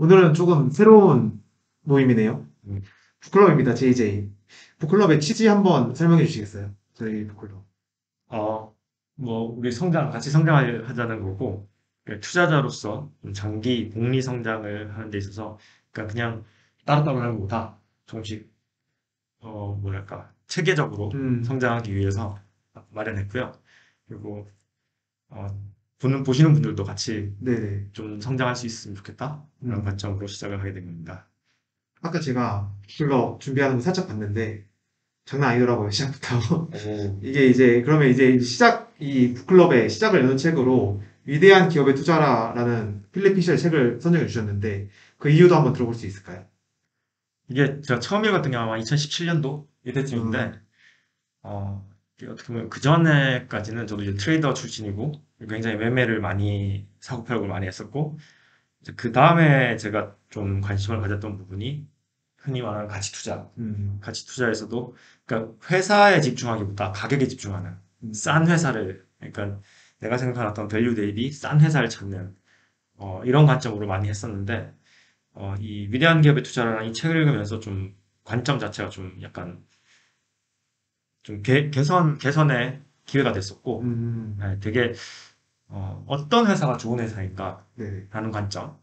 오늘은 조금 새로운 모임이네요. 음. 북클럽입니다, JJ. 북클럽의 취지 한번 설명해 주시겠어요? 저희 북클럽. 어, 우리 같이 하자는 거고, 그러니까 투자자로서 좀 장기 복리 성장을 하는 데 있어서, 그러니까 그냥 따로따로 하는 것보다 조금씩, 체계적으로 음, 성장하기 위해서 마련했고요. 그리고, 어, 보시는 분들도 같이 네네. 좀 성장할 수 있으면 좋겠다. 그런 음. 관점으로 시작을 하게 된 겁니다. 아까 제가 북클럽 준비하는 거 살짝 봤는데, 장난 아니더라고요, 시작부터. 오, 이게 이제, 그러면 이제 이 북클럽의 시작을 여는 책으로, 위대한 기업의 투자라라는 필립 피셔의 책을 선정해 주셨는데, 그 이유도 한번 들어볼 수 있을까요? 이게 제가 처음 읽었던 게 아마 2017년도 음, 이때쯤인데, 이게 어떻게 보면 그 전에까지는 저도 이제 트레이더 출신이고 굉장히 매매를 많이 사고 팔고를 많이 했었고 이제 그 다음에 제가 좀 관심을 가졌던 부분이 흔히 말하는 가치 투자. 음, 가치 투자에서도 그러니까 회사에 집중하기보다 가격에 집중하는 싼 회사를 그러니까 내가 생각하는 어떤 밸류 대비 싼 회사를 찾는 이런 관점으로 많이 했었는데 이 위대한 기업의 투자라는 이 책을 읽으면서 좀 관점 자체가 좀 약간 좀 개선의 기회가 됐었고, 음, 네, 되게, 어떤 회사가 좋은 회사인가, 네. 라는 관점.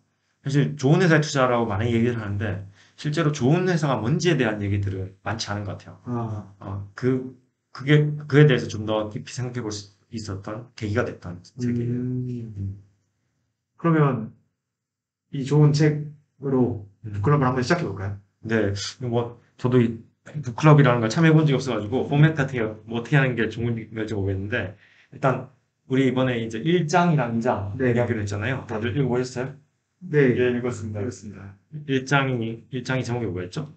사실 좋은 회사에 투자라고 많이 얘기를 하는데, 실제로 좋은 회사가 뭔지에 대한 얘기들은 많지 않은 것 같아요. 아, 그에 대해서 좀 더 깊이 생각해 볼 수 있었던 계기가 됐던 책이에요. 음. 음, 그러면 이 좋은 책으로 음. 북클럽을 한번 시작해 볼까요? 네, 저도 이 북클럽이라는 걸 참여해 본 적이 없어가지고, 포맷 같은 게 어떻게 하는 게 좋은 건지 모르겠는데, 일단, 우리 이번에 이제 1장이랑 2장 네, 얘기하기로 했잖아요. 네, 다들 읽어보셨어요? 네, 예, 읽었습니다. 그렇습니다. 1장이 제목이 뭐였죠?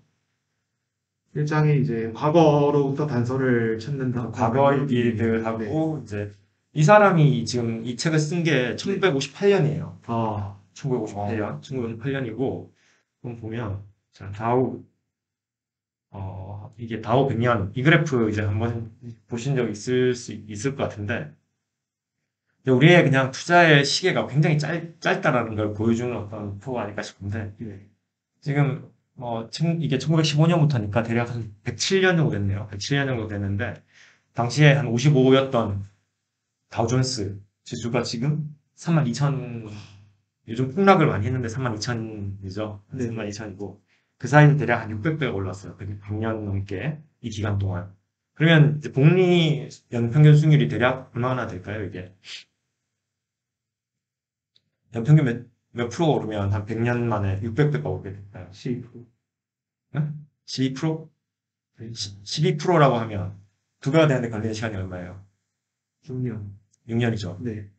1장이 이제 과거로부터 단서를 찾는다. 과거 네, 얘기를 네. 하고, 이제, 이 사람이 지금 이 책을 쓴 게 1958년이에요. 아, 1958년이고, 그럼 보면, 자, 이게 다우 100년, 이 그래프 이제 한번 보신 적 있을 것 같은데, 근데 우리의 그냥 투자의 시계가 굉장히 짧다라는 걸 보여주는 어떤 표가 아닐까 싶은데, 네, 지금, 이게 1915년부터니까 대략 한 107년 정도 됐네요. 107년 정도 됐는데, 당시에 한 55였던 다우존스 지수가 지금 32,000, 요즘 폭락을 많이 했는데 32,000이죠. 네. 32,000이고, 그 사이에 대략 한 600배가 올랐어요. 100년 넘게, 이 기간 동안. 그러면 이제 복리 연평균 수익률이 대략 얼마나 될까요, 이게? 연평균 몇 프로 오르면 한 100년 만에 600배가 오르게 될까요? 12%. 응? 12%? 12%라고 하면 두 배가 되는데 걸리는 시간이 얼마예요? 6년. 6년이죠. 네.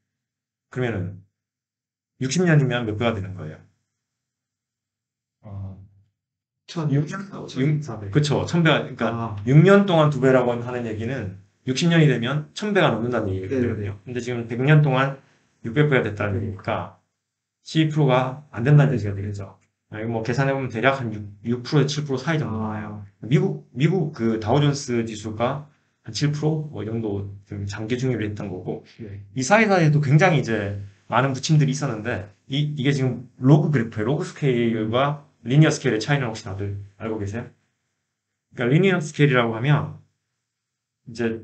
그러면은 60년이면 몇 배가 되는 거예요? 아, 6년? 1,400. 그쵸. 1000배가, 그러니까 아, 6년 동안 두 배라고 하는 얘기는 60년이 되면 1000배가 넘는다는 네네네. 얘기거든요. 근데 지금 100년 동안 600배가 됐다는 네. 얘기니까 12%가 안 된다는 얘기가 되겠죠. 이거 뭐 계산해보면 대략 한 6%에서 7% 사이 정도 나와요. 아, 미국 그 다우존스 지수가 한 7%? 뭐 이 정도 좀 장기 중립을 했던 거고, 네. 이 사이사이에도 굉장히 이제 많은 부침들이 있었는데, 이게 지금 로그 그래프예요. 로그 스케일과 리니어 스케일의 차이는 혹시 다들 알고 계세요? 그러니까 리니어 스케일이라고 하면, 이제,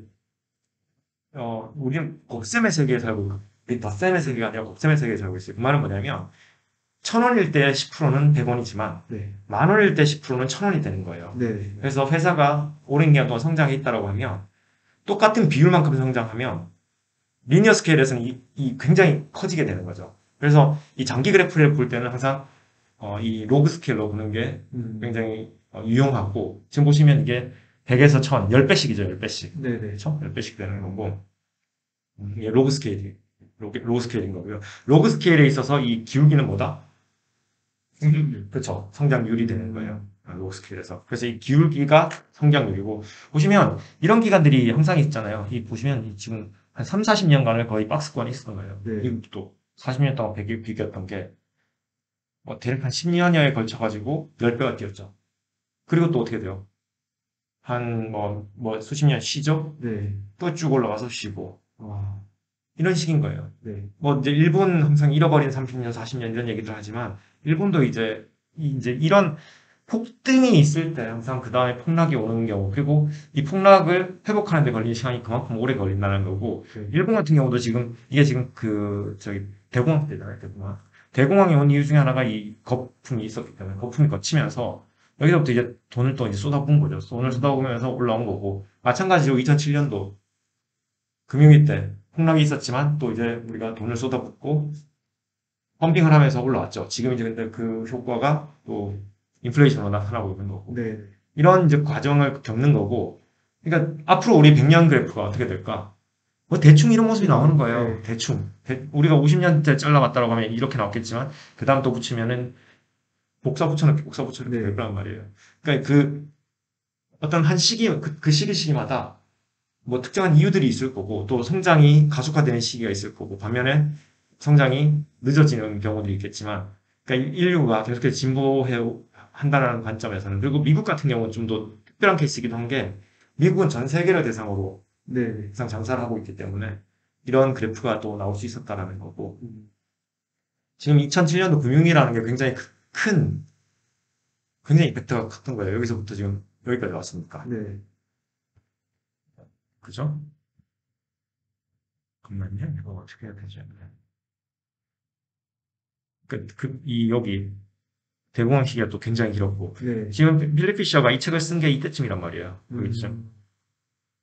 우리는 곱셈의 세계에 살고, 덧셈의 세계가 아니라 곱셈의 세계에 살고 있어요. 그 말은 뭐냐면, 1,000원일 때 10%는 100원이지만, 네. 만 원일 때 10%는 1,000원이 되는 거예요. 네. 그래서 회사가 오랜 기간 동안 성장해 있다라고 하면, 똑같은 비율만큼 성장하면, 리니어 스케일에서는 이 굉장히 커지게 되는 거죠. 그래서 이 장기 그래프를 볼 때는 항상 이 로그 스케일로 보는 게 음, 굉장히 유용하고 지금 보시면 이게 100에서 1000, 10배씩이죠, 10배씩. 네네. 그렇죠? 10배씩 되는 거고 이게 로그 스케일인 거고요. 로그 스케일에 있어서 이 기울기는 뭐다? 그렇죠. 성장률이 되는 거예요. 로그 스케일에서. 그래서 이 기울기가 성장률이고 보시면 이런 기간들이 항상 있잖아요. 이 보시면 지금 한 3, 40년간을 거의 박스권에 있었던 거예요. 네. 미국도 40년 동안 비겼던 게 대략 한 10년여에 걸쳐가지고 10배가 뛰었죠. 그리고 또 어떻게 돼요? 한 수십 년 쉬죠? 네. 또 쭉 올라가서 쉬고. 아, 이런 식인 거예요. 네. 뭐 이제 일본 항상 잃어버린 30년, 40년 이런 얘기들 하지만 일본도 이제 이런 폭등이 있을 때 항상 그 다음에 폭락이 오는 경우 그리고 이 폭락을 회복하는 데 걸리는 시간이 그만큼 오래 걸린다는 거고 네. 일본 같은 경우도 지금 이게 지금 그 저기 대공황 때잖아요. 대공황이 온 이유 중에 하나가 이 거품이 있었기 때문에 거품이 거치면서 여기서부터 이제 돈을 또 이제 쏟아부은 거죠. 돈을 쏟아부으면서 올라온 거고 마찬가지로 2007년도 금융위 때 폭락이 있었지만 또 이제 우리가 돈을 쏟아붓고 펌핑을 하면서 올라왔죠. 지금 이제 근데 그 효과가 또 인플레이션으로 나타나고 있는 거고. 네. 이런 이제 과정을 겪는 거고. 그러니까 앞으로 우리 100년 그래프가 어떻게 될까? 뭐 대충 이런 모습이 나오는 거예요. 네. 대충. 우리가 50년대 잘라봤다라고 하면 이렇게 나왔겠지만 그 다음 또 붙이면은 복사 붙여넣기 네. 될 거란 말이에요. 그러니까 그 어떤 한 시기 그 시기마다 뭐 특정한 이유들이 있을 거고 또 성장이 가속화되는 시기가 있을 거고 반면에 성장이 늦어지는 경우도 있겠지만 그러니까 인류가 계속해서 진보해 한다는 관점에서는 그리고 미국 같은 경우는 좀 더 특별한 케이스이기도 한 게 미국은 전 세계를 대상으로 네. 항상 장사를 하고 있기 때문에 이런 그래프가 또 나올 수 있었다라는 거고 지금 2007년도 금융위라는 게 큰 굉장히 임팩트가 컸던 거예요. 여기서부터 지금 여기까지 왔으니까 네. 그죠? 잠깐만요. 이거 어떻게 해야 되지? 여기 대공황 시기가 또 굉장히 길었고 네. 지금 빌리 피셔가 이 책을 쓴 게 이때쯤이란 말이에요. 그쯤 음.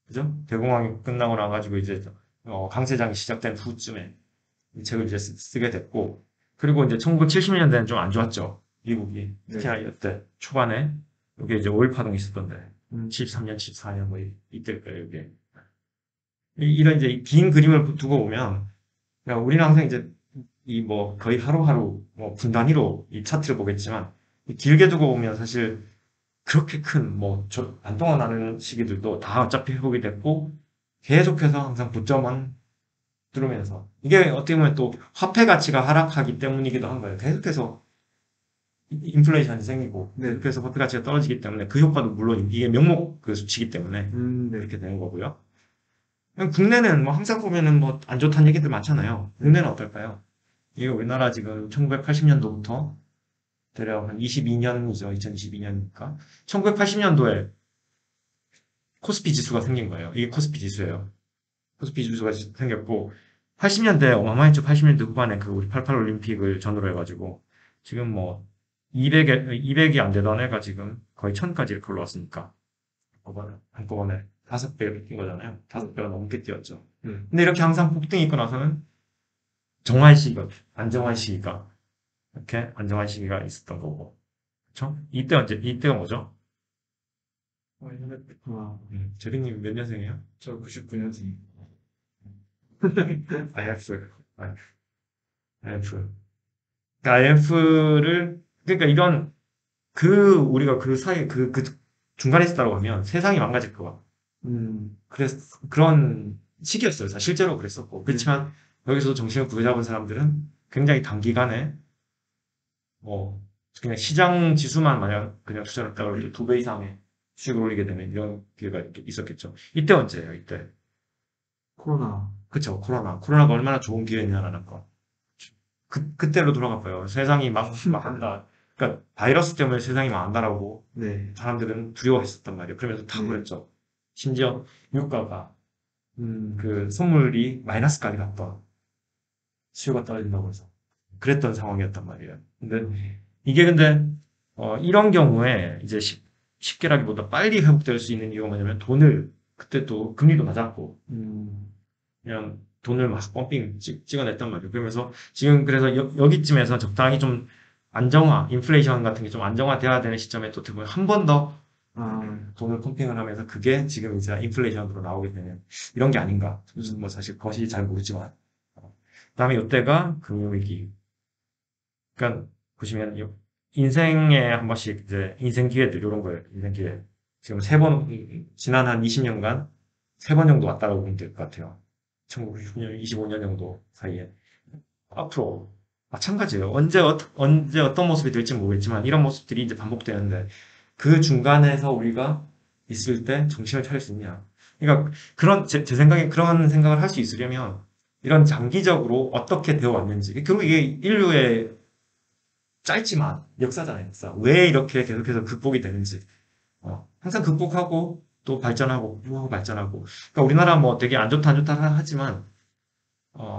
그죠? 대공황이 끝나고 나가지고 이제 강세장이 시작된 후쯤에 이 책을 이제 쓰게 됐고 그리고 이제 1970년대는 좀 안 좋았죠. 미국이 특히나 이때 초반에 여기 이제 오일 파동이 있었던데 73년, 74년 뭐 이때일 거예요. 이게 이런 이제 긴 그림을 두고 보면 그러니까 우리는 항상 이제 이 뭐 거의 하루하루 뭐 분 단위로 이 차트를 보겠지만 길게 두고 보면 사실 그렇게 큰 뭐 안동안 나는 시기들도 다 어차피 회복이 됐고 계속해서 항상 고점은 뚫으면서 이게 어떻게 보면 또 화폐 가치가 하락하기 때문이기도 한 거예요. 계속해서 인플레이션이 생기고 네. 그래서 화폐 가치가 떨어지기 때문에 그 효과도 물론 이게 명목 그 수치이기 때문에 네. 그렇게 되는 거고요. 국내는 뭐 항상 보면은 뭐 안 좋다는 얘기들 많잖아요. 국내는 어떨까요? 이게 우리나라 지금 1980년도부터 대략 한 22년이죠. 2022년이니까. 1980년도에 코스피 지수가 생긴 거예요. 이게 코스피 지수예요. 코스피 지수가 생겼고, 80년대 어마어마했죠. 80년대 후반에 그 우리 88 올림픽을 전후로 해가지고, 지금 뭐, 200이 안 되던 애가 지금 거의 1000까지 이렇게 올라왔으니까, 한꺼번에 5배를 뛴 거잖아요. 5배가 넘게 뛰었죠. 근데 이렇게 항상 폭등이 있고 나서는 안정환 시기가, 이렇게 안정환 시기가 있었던 거고. 그쵸? 이때가 뭐죠? 아, 재빈님 몇 년생이에요? 저 99년생. IF. IF. 그러니까 IF를, 그러니까 우리가 그 사이, 그 중간에 있었다고 하면 세상이 망가질 거야. 그런 시기였어요. 실제로 그랬었고. 그렇지만 여기서 정신을 부여잡은 사람들은 굉장히 단기간에 뭐 그냥 시장 지수만 만약 그냥 투자를 했다고 해도 2배 이상의 수익을 올리게 되는 이런 기회가 있었겠죠. 이때 언제예요? 이때. 코로나. 그쵸. 코로나가 얼마나 좋은 기회냐라는 거. 그때로 돌아가 봐요. 세상이 망한다. 그러니까 바이러스 때문에 세상이 망한다라고 네. 사람들은 두려워했었단 말이에요. 그러면서 다 그랬죠. 심지어 유가가 그 선물이 마이너스까지 갔던 수요가 떨어진다고 해서 그랬던 상황이었단 말이에요. 근데 이런 경우에 이제 쉽게라기보다 빨리 회복될 수 있는 이유가 뭐냐면 그때 또 금리도 낮았고 그냥 돈을 막 펌핑 찍어냈단 말이에요. 그러면서 지금 그래서 여기쯤에서 적당히 좀 인플레이션 같은 게 좀 안정화돼야 되는 시점에 또 어떻게 보면 한 번 더 돈을 펌핑을 하면서 그게 지금 이제 인플레이션으로 나오게 되는 이런 게 아닌가. 뭐 사실 그것이 잘 모르지만. 그다음에 이때가 금융위기. 그러니까 보시면 인생에 한 번씩 이제 인생 기회들 이런 거예요. 인생 기회. 지금 지난 한 20년간 3번 정도 왔다고 보면 될 것 같아요. 1990년, 25년 정도 사이에. 앞으로 마찬가지예요. 언제 어떤 모습이 될지 모르겠지만 이런 모습들이 이제 반복되는데 그 중간에서 우리가 있을 때 정신을 차릴 수 있냐. 그러니까 제 생각에 그런 생각을 할 수 있으려면 이런 장기적으로 어떻게 되어 왔는지. 결국 이게 인류의 짧지만 역사잖아요, 역사. 왜 이렇게 계속해서 극복이 되는지. 항상 극복하고 또 발전하고 또 발전하고. 그러니까 우리나라 뭐 되게 안 좋다 안 좋다 하지만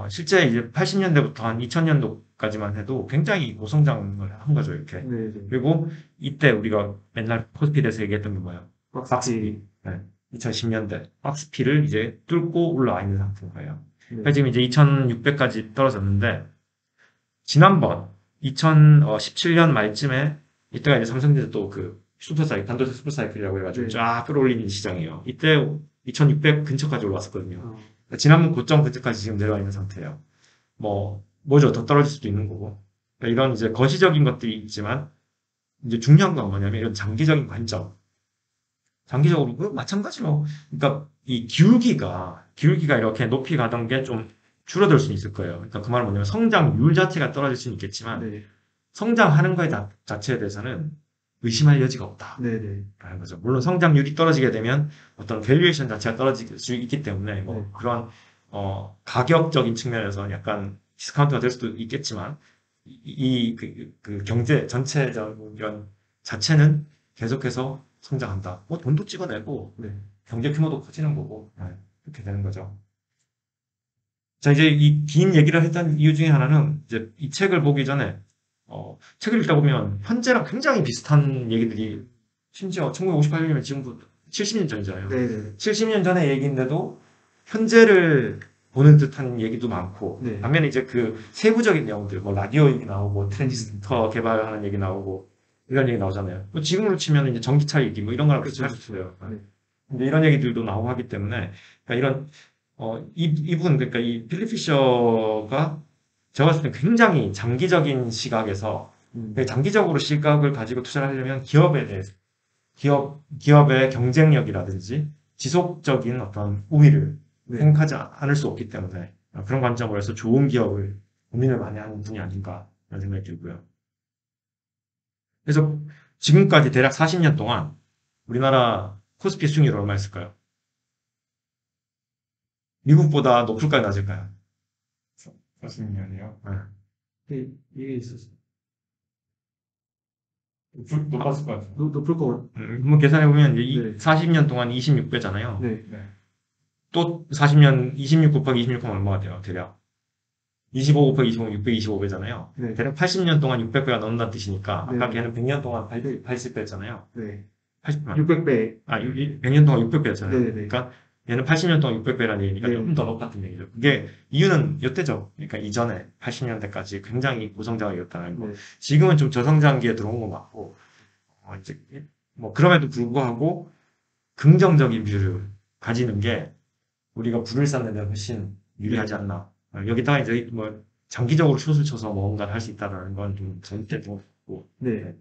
실제 이제 80년대부터 한 2000년도까지만 해도 굉장히 고성장을 한 거죠, 이렇게. 네, 네. 그리고 이때 우리가 맨날 코스피에서 얘기했던 게 뭐예요? 박스피. 네. 2010년대 박스피를 이제 뚫고 올라와 있는 상태인 거예요. 네. 그러니까 지금 이제 2600까지 떨어졌는데 지난번 2017년 말쯤에 이때가 이제 삼성전자 또 그 슈퍼사이클, 반도체 슈퍼사이클이라고 해가지고 네. 쫙 끌어올리는 시장이에요. 이때 2600 근처까지 올라왔었거든요. 어, 그러니까 지난번 고점 근처까지 지금 내려와 있는 상태예요. 뭐죠? 더 떨어질 수도 있는 거고. 그러니까 이런 이제 거시적인 것들이 있지만 이제 중요한 건 뭐냐면 이런 장기적인 관점. 장기적으로 마찬가지로 그러니까 이 기울기가 이렇게 높이 가던 게 좀 줄어들 수는 있을 거예요. 그러니까 그 말은 뭐냐면 성장률 자체가 떨어질 수는 있겠지만 네. 성장하는 거에 자체에 대해서는 의심할 여지가 없다. 네, 네. 라는 거죠. 물론 성장률이 떨어지게 되면 어떤 밸류에이션 자체가 떨어질 수 있기 때문에 뭐 네. 그런 가격적인 측면에서 약간 디스카운트가 될 수도 있겠지만 그 경제 전체적인 이런 자체는 계속해서 성장한다. 뭐 돈도 찍어내고 네. 경제 규모도 커지는 거고 그렇게 되는 거죠. 자, 이제 이 긴 얘기를 했던 이유 중에 하나는 이제 이 책을 보기 전에 책을 읽다 보면 현재랑 굉장히 비슷한 얘기들이 심지어 1958년이면 지금부터 70년 전이잖아요. 네, 네. 70년 전의 얘기인데도 현재를 보는 듯한 얘기도 많고 네. 반면에 이제 그 세부적인 내용들 뭐 라디오 얘기 나오고 트랜지스터 개발하는 얘기 나오고 이런 얘기 나오잖아요. 뭐 지금으로 치면 이제 전기차 얘기 뭐 이런 거랑 그렇죠. 비슷할 수 있어요. 네. 근데 이런 얘기들도 나오고 하기 때문에 그러니까 이런 이분 그러니까 이 필립 피셔가 제가 봤을 때 굉장히 장기적인 시각에서 장기적으로 시각을 가지고 투자를 하려면 기업에 대해서 기업의 경쟁력이라든지 지속적인 어떤 우위를 네. 생각하지 않을 수 없기 때문에 그런 관점으로서 좋은 기업을 고민을 많이 하는 분이 아닌가 라는 생각이 들고요. 그래서 지금까지 대략 40년 동안 우리나라 코스피 수익률 얼마였을까요? 미국보다 높을까요, 낮을까요? 40년이요? 이게 있었어. 높았을 것 같아요. 높을 것 같아. 한번 계산해보면 네. 40년 동안 26배잖아요. 네. 네. 또 40년 26 곱하기 26 하면 얼마가 돼요? 대략 25 곱하기 25면 625배잖아요. 네. 대략 80년 동안 600배가 넘는다는 뜻이니까 아까 네. 걔는 100년 동안 80배였잖아요. 네. 80만 600배. 100년 동안 600배였잖아요. 네, 네. 그러니까 얘는 80년 동안 600배라는 얘기니까 네. 조금 더 높았던 얘기죠. 그게 이유는 이때죠. 그러니까 이전에 80년대까지 굉장히 고성장이었다는 거. 네. 지금은 좀 저성장기에 들어온 건 맞고 이제 뭐 그럼에도 불구하고 긍정적인 뷰를 가지는 게 우리가 불을 쌓는 데 훨씬 유리하지 않나. 여기다가 이제 뭐 장기적으로 숏을 쳐서 뭔가를 할 수 있다는 건 좀 전제도 있고. 네.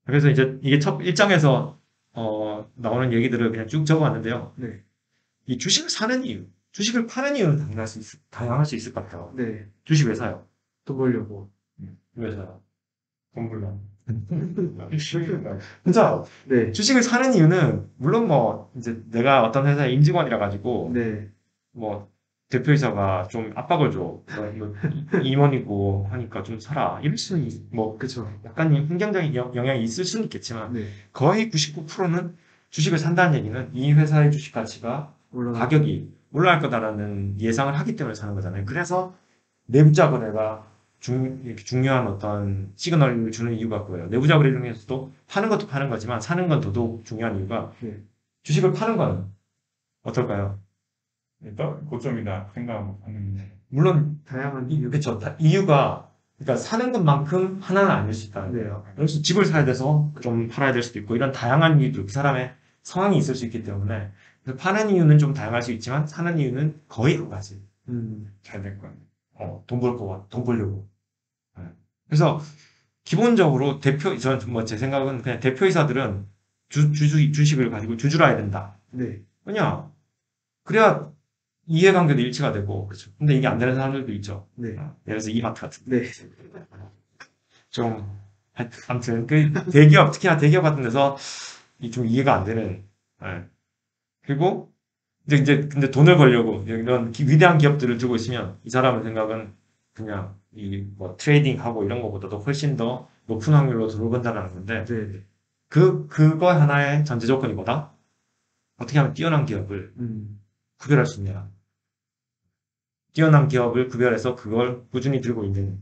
그래서 이제 이게 첫 1장에서 나오는 얘기들을 그냥 쭉 적어왔는데요. 네. 이 주식을 사는 이유, 주식을 파는 이유는 다양할 수 있을 것 같아요. 네. 주식 왜 사요? 돈 벌려고. 왜 사요? 돈 벌려. 그죠? 네. 주식을 사는 이유는 물론 뭐 이제 내가 어떤 회사의 임직원이라 가지고 네. 뭐 대표이사가 좀 압박을 줘. 임원이고 하니까 좀 사라. 이럴 수는 뭐 그쵸. 약간 환경적인 영향이 있을 수는 있겠지만 네. 거의 99%는 주식을 산다는 얘기는 이 회사의 주식 가치가 가격이 올라갈 거다라는 예상을 하기 때문에 사는 거잖아요. 그래서 내부자 거래가 이렇게 중요한 어떤 시그널을 주는 이유가 그거예요. 내부자 거래 중에서도 파는 것도 파는 거지만 사는 건 더더욱 중요한 이유가 네. 주식을 파는 거는 어떨까요? 일단 고점이다 생각하고 하는데. 물론 다양한 이유. 그렇죠. 이유가 그러니까 사는 것만큼 하나는 아닐 수 있다는 네. 거예요. 그래서 집을 사야 돼서 좀 팔아야 될 수도 있고 이런 다양한 이유들 그 사람의 상황이 있을 수 있기 때문에 그래서 파는 이유는 좀 다양할 수 있지만 사는 이유는 거의 한 가지. 잘 될 거예요. 돈 벌려고. 네. 그래서 기본적으로 저는 뭐 제 생각은 그냥 대표이사들은 주식을 가지고 주주라 해야 된다. 네. 왜냐? 그래야 이해관계도 일치가 되고, 그렇죠. 근데 이게 안 되는 사람들도 있죠. 네. 예를 들어서 이마트 같은. 네. 좀, 아무튼, 대기업, 특히나 대기업 같은 데서 좀 이해가 안 되는, 예. 그리고 근데 돈을 벌려고 이런 위대한 기업들을 두고 있으면 이 사람의 생각은 그냥 이 뭐 트레이딩하고 이런 것보다도 훨씬 더 높은 확률로 돈을 번다는 건데 네. 그거 하나의 전제 조건이 뭐다? 어떻게 하면 뛰어난 기업을 구별할 수 있냐? 뛰어난 기업을 구별해서 그걸 꾸준히 들고 있는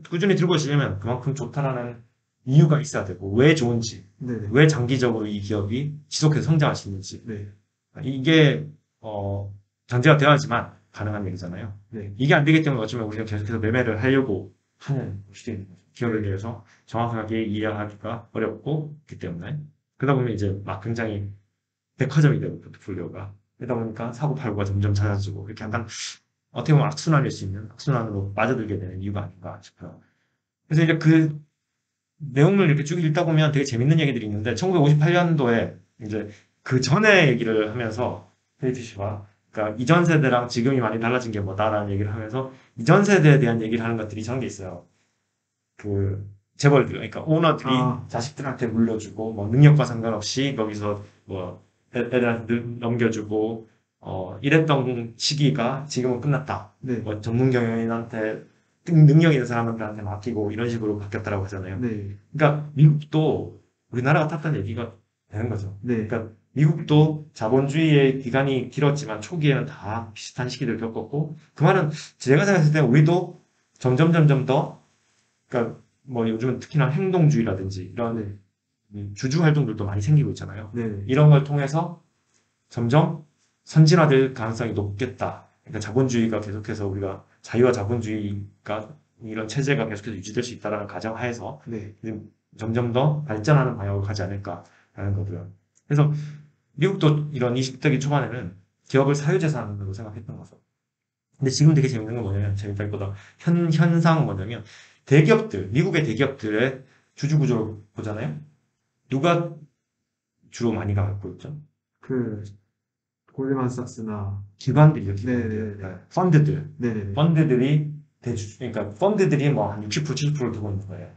꾸준히 들고 있으려면 그만큼 좋다라는 이유가 있어야 되고 왜 좋은지 네네. 왜 장기적으로 이 기업이 지속해서 성장할 수 있는지 네. 이게 전제가 되어야지만 가능한 얘기잖아요. 네. 이게 안 되기 때문에 어쩌면 우리가 계속해서 매매를 하려고 하는 것이 되는 거죠. 기업에 대해서 정확하게 이해하기가 어렵고 그렇기 때문에 그러다 보면 이제 막 굉장히 백화점이 되고 포트폴리오가 그러다 보니까 사고 팔고가 점점 잦아지고 이렇게 약간 어떻게 보면 악순환일 수 있는 악순환으로 빠져들게 되는 이유가 아닌가 싶어요. 그래서 이제 그 내용을 이렇게 쭉 읽다 보면 되게 재밌는 얘기들이 있는데 1958년도에 이제 그 전에 얘기를 하면서 페이지 씨가 그러니까 이전 세대랑 지금이 많이 달라진 게 뭐다라는 얘기를 하면서 이전 세대에 대한 얘기를 하는 것들이 저런 게 있어요. 그 재벌들 그러니까 오너들이 아. 자식들한테 물려주고 뭐 능력과 상관없이 거기서 뭐 애들한테 넘겨주고 이랬던 시기가 지금은 끝났다. 네. 뭐 전문 경영인한테 능력 있는 사람들한테 맡기고 이런 식으로 바뀌었다라고 하잖아요. 네. 그러니까 미국도 우리나라가 탔다는 얘기가 되는 거죠. 네. 그러니까 미국도 자본주의의 기간이 길었지만 초기에는 다 비슷한 시기를 겪었고 그 말은 제가 생각했을 때 우리도 점점 더 그러니까 뭐 요즘은 특히나 행동주의라든지 이런 주주 활동들도 많이 생기고 있잖아요. 네. 이런 걸 통해서 점점 선진화될 가능성이 높겠다. 그러니까 자본주의가 계속해서 우리가 자유와 자본주의가 이런 체제가 계속해서 유지될 수 있다는 가정하에서 네. 점점 더 발전하는 방향으로 가지 않을까라는 거고요. 그래서 미국도 이런 20세기 초반에는 기업을 사유재산으로 생각했던 거죠. 근데 지금 되게 재밌는 건 뭐냐면 재밌다기보다 현상 뭐냐면 대기업들, 미국의 대기업들의 주주 구조를 보잖아요. 누가 주로 많이 갖고 있죠? 그 골드만삭스나 기관들이요, 네네네. 기관들. 펀드들. 네네네. 펀드들이 그러니까 펀드들이 뭐 한 60%, 70%를 두고 있는 거예요.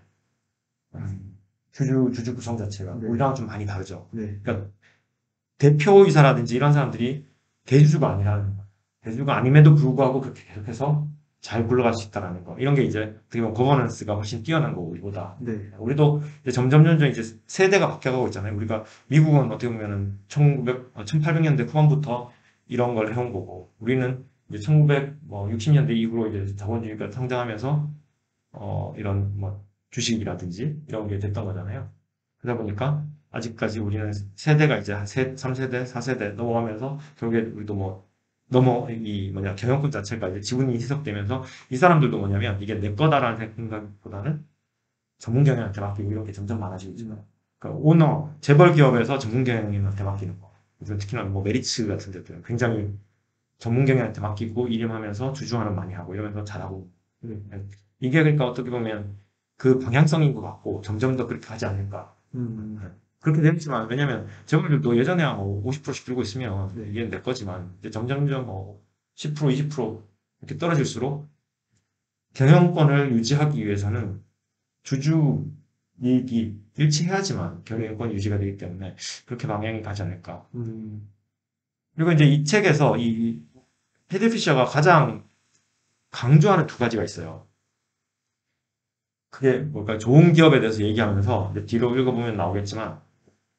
주주 구성 자체가 네. 우리랑 좀 많이 다르죠. 네. 그러니까 대표이사라든지 이런 사람들이 대주주가 아니라는 거. 대주주가 아님에도 불구하고 그렇게 계속해서 잘 굴러갈 수 있다라는 거. 이런 게 이제 어떻게 보면 거버넌스가 훨씬 뛰어난 거고 우리보다. 네. 우리도 이제 점점 이제 세대가 바뀌어가고 있잖아요. 우리가 미국은 어떻게 보면은 1800년대 후반부터 이런 걸 해온 거고 우리는 이제 1960년대 이후로 이제 자본주의가 성장하면서 이런 뭐 주식이라든지 이런 게 됐던 거잖아요. 그러다 보니까 아직까지 우리는 세대가 이제 한 3세대, 4세대 넘어가면서 결국에 우리도 뭐 경영권 자체가 이제 지분이 희석되면서 이 사람들도 뭐냐면 이게 내 거다라는 생각보다는 전문 경영한테 맡기고 이런 게 점점 많아지고 있잖아요. 그러니까 오너, 재벌 기업에서 전문 경영인한테 맡기는 거. 그래서 특히나 뭐 메리츠 같은 데들은 굉장히 전문 경영한테 맡기고 일임하면서 주주환원 많이 하고 이러면서 잘하고 이게 그러니까 어떻게 보면 그 방향성인 것 같고 점점 더 그렇게 하지 않을까. 그렇게 되겠지만 왜냐면 재벌들도 예전에 뭐 50%씩 들고 있으면 네. 이게 내 거지만 이제 점점점 뭐 10%, 20% 이렇게 떨어질수록 경영권을 유지하기 위해서는 주주 이익이 일치해야지만 경영권 유지가 되기 때문에 그렇게 방향이 가지 않을까. 그리고 이제 이 책에서 이 헤드 피셔가 가장 강조하는 두 가지가 있어요. 그게 뭘까? 좋은 기업에 대해서 얘기하면서 이제 뒤로 읽어보면 나오겠지만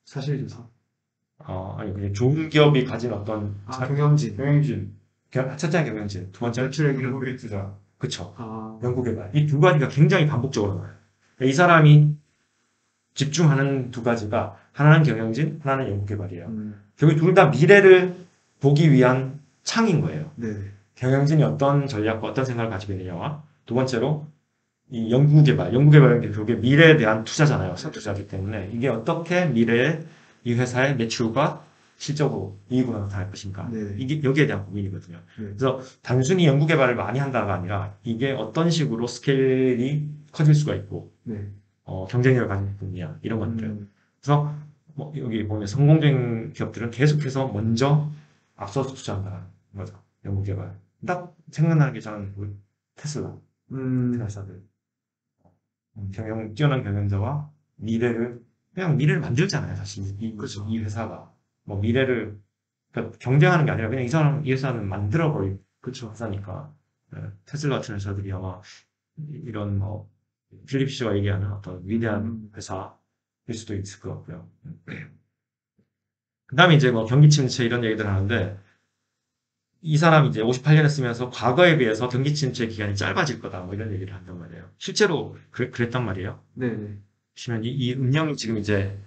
사실조사. 아니 그냥 좋은 기업이 가진 어떤 경영진. 경영진, 첫째는 경영진, 두 번째는 매출액 연구비 투자. 그쵸. 아. 연구개발. 이 두 가지가 굉장히 반복적으로 나와요. 이 사람이 집중하는 두 가지가 하나는 경영진, 하나는 연구개발이에요. 결국 둘 다 미래를 보기 위한 창인 거예요. 네. 경영진이 어떤 전략과 어떤 생각을 가지고 있느냐와 두 번째로 이 연구개발은 결국에 미래에 대한 투자잖아요. 투자이기 때문에 이게 어떻게 미래에 이 회사의 매출과 실적으로 이익으로 나타날 것인가. 네. 이게 여기에 대한 고민이거든요. 네. 그래서 단순히 연구개발을 많이 한다가 아니라 이게 어떤 식으로 스케일이 커질 수가 있고 네. 경쟁력을 가질 수 있느냐 이런 것들. 그래서 뭐 여기 보면 성공적인 기업들은 계속해서 먼저 앞서서 투자한다는 거죠. 연구개발. 딱 생각나는 게 저는 테슬라. 회사들. 뛰어난 경영자와 그냥 미래를 만들잖아요, 사실. 이 그렇죠. 회사가. 뭐 미래를 그러니까 경쟁하는 게 아니라 그냥 이 회사는 만들어버린 그쵸. 회사니까. 테슬라 같은 회사들이 아마 이런 뭐 필립 씨가 얘기하는 어떤 위대한 회사일 수도 있을 것 같고요. 그 다음에 이제 뭐 경기 침체 이런 얘기들 하는데 이 사람이 이제 58년에 쓰면서 과거에 비해서 경기 침체 기간이 짧아질 거다 뭐 이런 얘기를 한단 말이에요. 실제로 그랬단 말이에요. 네네. 보시면 이 음영이 지금 이제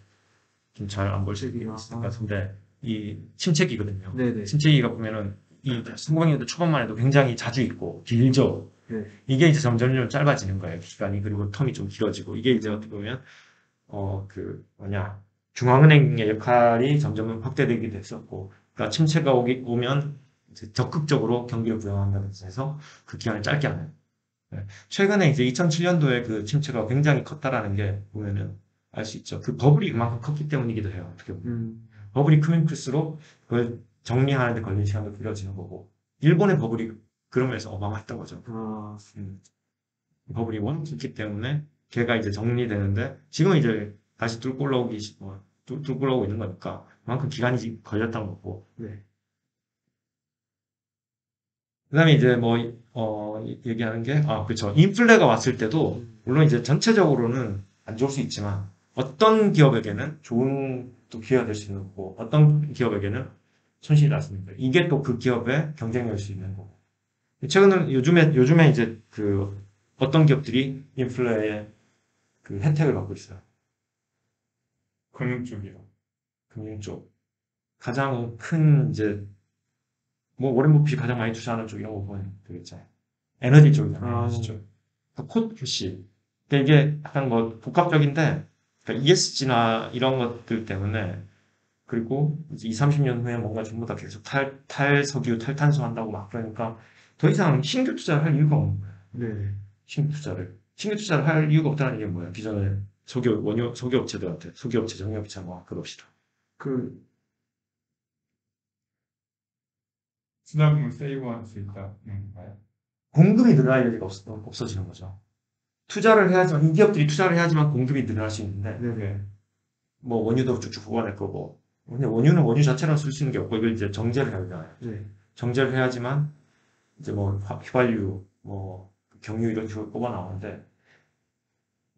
좀 잘 안 보실 수 있을 것 같은데 이 침체기거든요. 네네. 침체기가 보면은 이 1900년대 초반만 해도 굉장히 자주 있고 길죠. 네. 이게 이제 점점 짧아지는 거예요. 기간이 그리고 텀이 좀 길어지고 이게 이제 어떻게 보면 중앙은행의 역할이 점점 확대되기도 했었고, 그러니까 침체가 오면 이제 적극적으로 경기를 부양한다면서 해서 그 기간을 짧게 하는. 네. 최근에 이제 2007년도에 그 침체가 굉장히 컸다라는 게 보면은 알 수 있죠. 그 버블이 그만큼 컸기 때문이기도 해요. 어떻게 보면. 버블이 크면 클수록 그걸 정리하는데 걸리는 시간도 길어지는 거고, 일본의 버블이 그러면서 어마어마했던 거죠. 아, 버블이 워낙 깊기 때문에 걔가 이제 정리되는데 지금은 이제 다시 뚫고 올라오기 뚫고 올라오고 있는 거니까 그만큼 기간이 걸렸던 거고 네. 그다음에 이제 얘기하는 게 그렇죠. 인플레가 왔을 때도 물론 이제 전체적으로는 안 좋을 수 있지만 어떤 기업에게는 좋은 또 기회가 될 수 있는 거고 어떤 기업에게는 손실이 날 수 있는 거예요. 이게 또 그 기업의 경쟁력일 수 있는 거고 최근은 요즘에 이제 그 어떤 기업들이 인플레의 그 혜택을 받고 있어요. 금융 쪽이요. 금융 쪽. 가장 큰 이제 뭐 워렌 버핏이 가장 많이 투자하는 쪽 이런 거 보면 되겠죠. 에너지 쪽이잖아요. 에너지 쪽. 콧푸시. 그러니까 이게 약간 뭐 복합적인데 그러니까 ESG나 이런 것들 때문에 그리고 이제 20, 30년 후에 뭔가 전부 다 계속 탈석유, 탈탄소 한다고 막 그러니까 더 이상 신규 투자를 할 이유가 없는 거예요. 네. 신규 투자를 할 이유가 없다는 게 뭐예요? 기존의 소기업체들한테, 소기업체, 정유업체 뭐 그럽시다. 그, 투자금을 세이브할 수 있다. 가요? 공급이 늘어날 여지가 없어지는 거죠. 투자를 해야지만, 이 기업들이 투자를 해야지만 공급이 늘어날 수 있는데, 네네. 뭐 원유도 쭉쭉 보관할 거고, 근데 원유는 원유 자체로 쓸 수 있는 게 없고, 이걸 이제 정제를 해야 되잖아요. 네. 정제를 해야지만, 이제 뭐 휘발유, 뭐 경유 이런 식으로 뽑아 나오는데,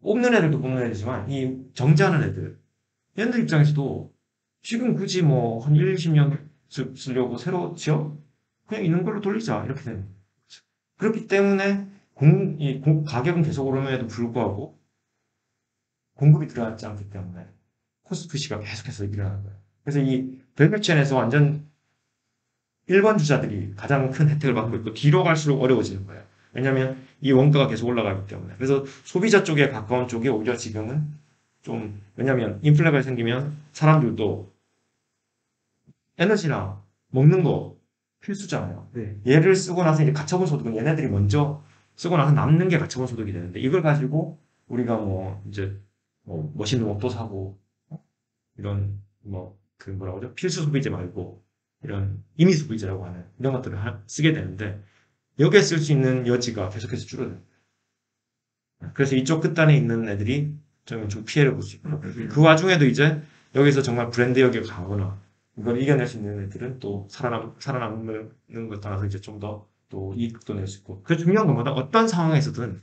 뽑는 애들도 뽑는 애들이지만, 이 정제하는 애들, 얘네들 입장에서도 지금 굳이 뭐 한 1, 20년 쓰려고 새로 지어? 그냥 있는 걸로 돌리자. 이렇게 되는 거죠. 그렇기 때문에 가격은 계속 오름에도 불구하고 공급이 들어가지 않기 때문에 코스트 푸시가 계속해서 일어나는 거예요. 그래서 이 밸류체인에서 완전 1번 주자들이 가장 큰 혜택을 받고 있고 뒤로 갈수록 어려워지는 거예요. 왜냐하면 이 원가가 계속 올라가기 때문에. 그래서 소비자 쪽에 가까운 쪽이 오히려 지금은 왜냐하면 인플레가 생기면 사람들도 에너지나 먹는 거 필수잖아요. 네. 얘를 쓰고 나서 이제 가처분 소득은 얘네들이 먼저 쓰고 나서 남는 게 가처분 소득이 되는데 이걸 가지고 우리가 뭐 이제 뭐 머신도 옷도 사고 이런 그 뭐라 그러죠? 필수 소비재 말고 이런 임의 소비재라고 하는 이런 것들을 쓰게 되는데 여기에 쓸 수 있는 여지가 계속해서 줄어들어요. 그래서 이쪽 끝단에 있는 애들이 좀 피해를 볼 수 있고 그 와중에도 이제 여기서 정말 브랜드 여기가 강하거나 이걸 이겨낼 수 있는 애들은 또 살아남는 것 따라서 이제 좀 더 또 이익도 낼 수 있고. 그 중요한 건 뭐다? 어떤 상황에서든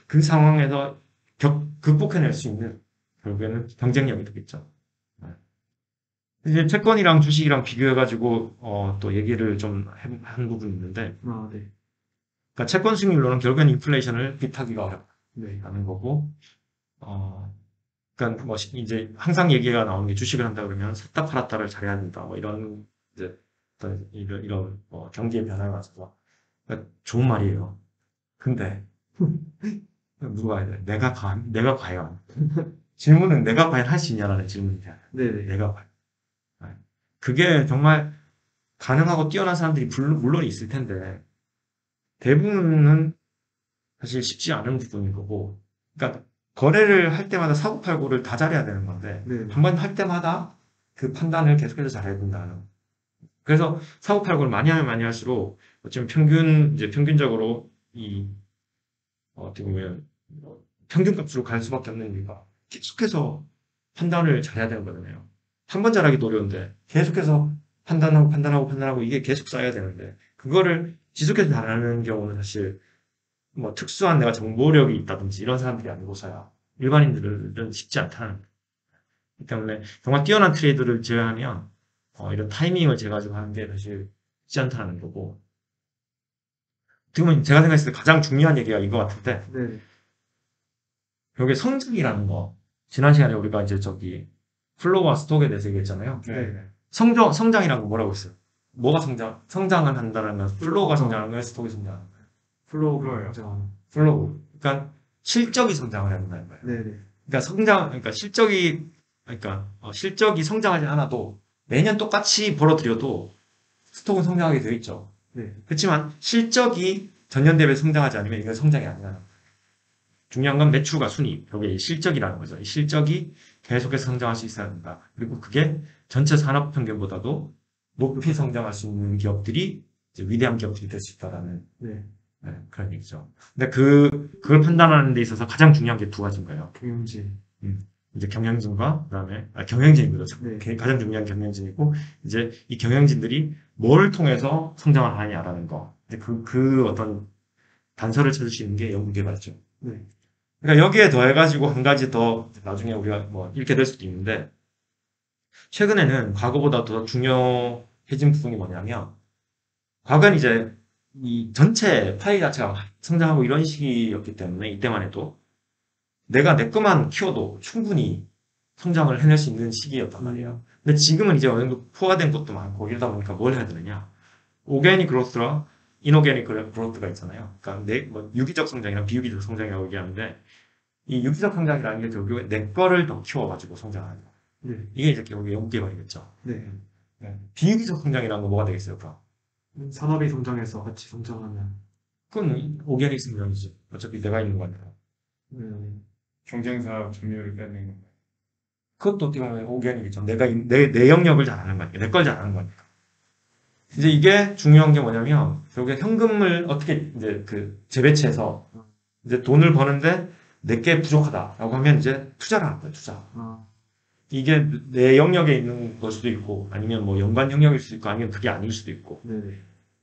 그 상황에서 극복해낼 수 있는 결국에는 경쟁력이 되겠죠. 이제 채권이랑 주식이랑 비교해가지고 또 얘기를 좀 한 부분이 있는데, 아, 네. 그러니까 채권 수익률로는 결국에는 인플레이션을 비타기가 네. 어렵다는 거고, 그러니까 뭐 이제 항상 얘기가 나오는 게 주식을 한다 그러면 샀다 팔았다를 잘해야 된다. 뭐 이런 이제 어떤 이런 경기의 변화가 와서 그러니까 좋은 말이에요. 근데 누가 내가 과연 질문은 내가 과연 할 수 있냐라는 질문이잖아요. 네네. 내가 과연 그게 정말 가능하고 뛰어난 사람들이 물론 있을 텐데 대부분은 사실 쉽지 않은 부분인 거고, 그러니까 거래를 할 때마다 사고팔고를 다 잘해야 되는 건데 네. 한 번 할 때마다 그 판단을 계속해서 잘해야 된다는. 그래서 사고팔고를 많이 하면 많이 할수록 어쩌면 평균적으로 어떻게 보면 평균값으로 갈 수밖에 없는 이유가 계속해서 판단을 잘해야 되는 거잖아요. 한 번 잘하기도 어려운데 계속해서 판단하고 이게 계속 쌓여야 되는데 그거를 지속해서 잘하는 경우는 사실 뭐 특수한 내가 정보력이 있다든지 이런 사람들이 아니고서야 일반인들은 쉽지 않다는 거예요. 그렇기 때문에 정말 뛰어난 트레이더를 제외하면 이런 타이밍을 재가지고 하는 게 사실 쉽지 않다는 거고 어떻게 보면 제가 생각했을 때 가장 중요한 얘기가 이거 같은데 네. 여기 성장이라는 거 지난 시간에 우리가 이제 저기 플로우와 스톡에 대해서 얘기했잖아요. 네. 성장이라는 거 뭐라고 했어요? 뭐가 성장을 한다는 플로우가 성장하는 거예요? 스톡이 성장하는 거예요? 플로우요. 플로우. 그러니까 실적이 성장을 한다는 거예요. 네네. 그러니까 실적이 성장하지 않아도 매년 똑같이 벌어들여도 스톡은 성장하게 되어 있죠. 네. 그렇지만 실적이 전년 대비 성장하지 않으면 이건 성장이 아니야. 중요한 건 매출과 순이익, 여기 실적이라는 거죠. 이 실적이 계속해서 성장할 수 있어야 된다. 그리고 그게 전체 산업 평균보다도 높이 성장할 수 있는 기업들이 이제 위대한 기업들이 될 수 있다라는 네. 그런 얘기죠. 근데 그걸 판단하는 데 있어서 가장 중요한 게 두 가지인 거예요. 경영진. 이제 경영진과 그다음에 경영진이거든요. 네. 가장 중요한 경영진이고 이제 이 경영진들이 뭘 통해서 성장을 하냐라는 거. 이제 그 어떤 단서를 찾을 수 있는 게 연구개발이죠. 네. 그러니까 여기에 더해가지고 한 가지 더 나중에 우리가 뭐 읽게 될 수도 있는데 최근에는 과거보다 더 중요해진 부분이 뭐냐면 과거는 이제 이 전체 파이 자체가 성장하고 이런 시기였기 때문에 이때만 해도 내가 내 것만 키워도 충분히 성장을 해낼 수 있는 시기였단 말이에요. 근데 지금은 이제 어느 정도 포화된 것도 많고 이러다 보니까 뭘 해야 되느냐. 오게닉 그로스랑 이노게닉 그로스가 있잖아요. 그러니까 뭐 유기적 성장이랑 비유기적 성장이라고 얘기하는데 이 유기적 성장이라는 게 결국에 내 거를 더 키워가지고 성장하는 거예요. 네. 이게 이제 결국에 연구개발이겠죠. 네. 비유기적 성장이라는 건 뭐가 되겠어요? 그럼? 산업이 성장해서 같이 성장하면. 그건 오게닉 성장이지. 어차피 내가 있는 거니까. 경쟁사 점유율을 뺏는 건가요? 그것도 어떻게 보면 오게닉이죠. 내 영역을 잘하는 거니까. 내 걸 잘하는 거니까. 이제 이게 중요한 게 뭐냐면, 결국에 현금을 어떻게 이제 재배치해서 이제 돈을 버는데 내게 부족하다라고 하면 이제 투자를 하는 거예요, 투자. 이게 내 영역에 있는 걸 수도 있고, 아니면 뭐 연관 영역일 수도 있고, 아니면 그게 아닐 수도 있고. 네네.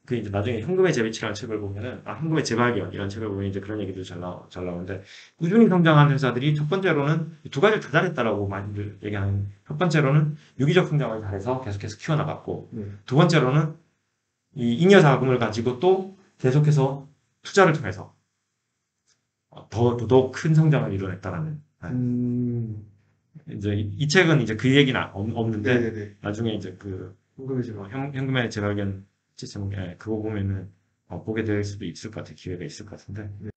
그 이제 나중에 현금의 재배치라는 책을 보면은, 현금의 재발견 이런 책을 보면 이제 그런 얘기도 잘 나오는데, 꾸준히 성장하는 회사들이 첫 번째로는 두 가지를 다 잘했다라고 많이들 얘기하는, 첫 번째로는 유기적 성장을 잘해서 계속해서 키워나갔고, 네. 두 번째로는 이 잉여 자금을 가지고 또 계속해서 투자를 통해서 더더욱 큰 성장을 이뤄냈다라는. 이제 이 책은 이제 그 얘기는 없는데, 네네네. 나중에 이제 현금의 재발. 현금의 재발견 시스템, 그거 보면은 보게 될 수도 있을 것 같아요. 기회가 있을 것 같은데. 네.